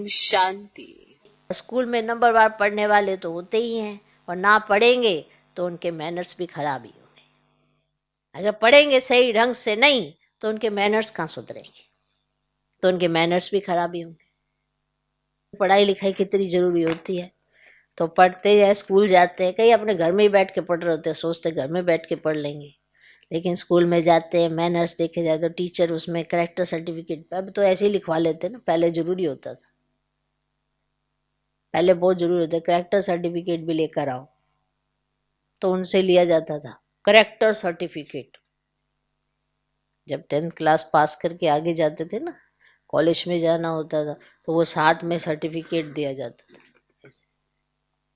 शांति। School में नंबरवार पढ़ने वाले तो होते ही हैं, और ना पढ़ेंगे तो उनके मैनर्स भी खराब ही होंगे। अगर पढ़ेंगे सही ढंग से नहीं तो उनके मैनर्स कहाँ सुधरेंगे, तो उनके मैनर्स भी खराब ही होंगे। पढ़ाई लिखाई कितनी जरूरी होती है, तो पढ़ते हैं, स्कूल जाते हैं, कई अपने घर में ही बैठ के पढ़ रहे होते हैं, सोचते घर में बैठ के पढ़ लेंगे, लेकिन स्कूल में जाते हैं, मैनर्स देखे जाए तो टीचर उसमें करेक्टर सर्टिफिकेट अब तो ऐसे ही लिखवा लेते हैं ना, पहले जरूरी होता था, पहले बहुत जरूरी होता है करेक्टर सर्टिफिकेट भी लेकर आओ, तो उनसे लिया जाता था करेक्टर सर्टिफिकेट। जब 10th क्लास पास करके आगे जाते थे ना, कॉलेज में जाना होता था, तो वो साथ में सर्टिफिकेट दिया जाता था ऐसे,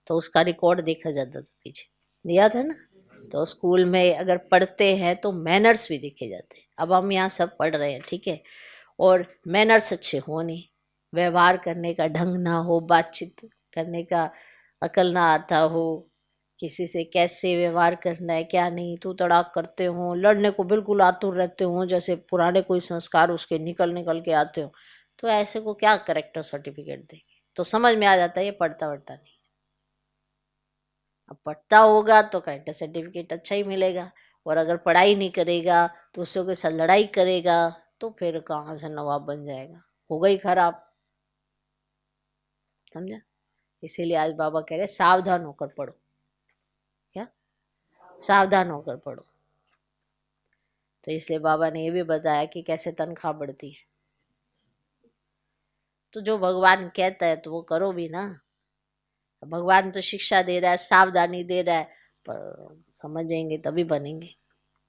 तो उसका रिकॉर्ड देखा जाता था, पीछे दिया था ना। तो स्कूल में अगर पढ़ते हैं तो मैनर्स भी देखे जाते हैं। अब हम यहाँ सब पढ़ रहे हैं, ठीक है, और मैनर्स अच्छे हो नहीं, व्यवहार करने का ढंग ना हो, बातचीत करने का अकल ना आता हो, किसी से कैसे व्यवहार करना है क्या नहीं, तू तड़ाक करते हो, लड़ने को बिल्कुल आतुर रहते हो, जैसे पुराने कोई संस्कार उसके निकल निकल के आते हो, तो ऐसे को क्या करेक्टर सर्टिफिकेट देंगे। तो समझ में आ जाता है ये पढ़ता वढ़ता नहीं। अब पढ़ता होगा तो करेक्टर सर्टिफिकेट अच्छा ही मिलेगा, और अगर पढ़ाई नहीं करेगा, दूसरों के साथ लड़ाई करेगा, तो फिर कहाँ से नवाब बन जाएगा, होगा ही खराब। समझा? इसीलिए आज बाबा कह रहे सावधान होकर पढ़ो। क्या? सावधान होकर पढ़ो। तो इसलिए बाबा ने ये भी बताया कि कैसे तनख्वाह बढ़ती है। तो जो भगवान कहता है तो वो करो भी ना। भगवान तो शिक्षा दे रहा है, सावधानी दे रहा है, पर समझेंगे तभी बनेंगे।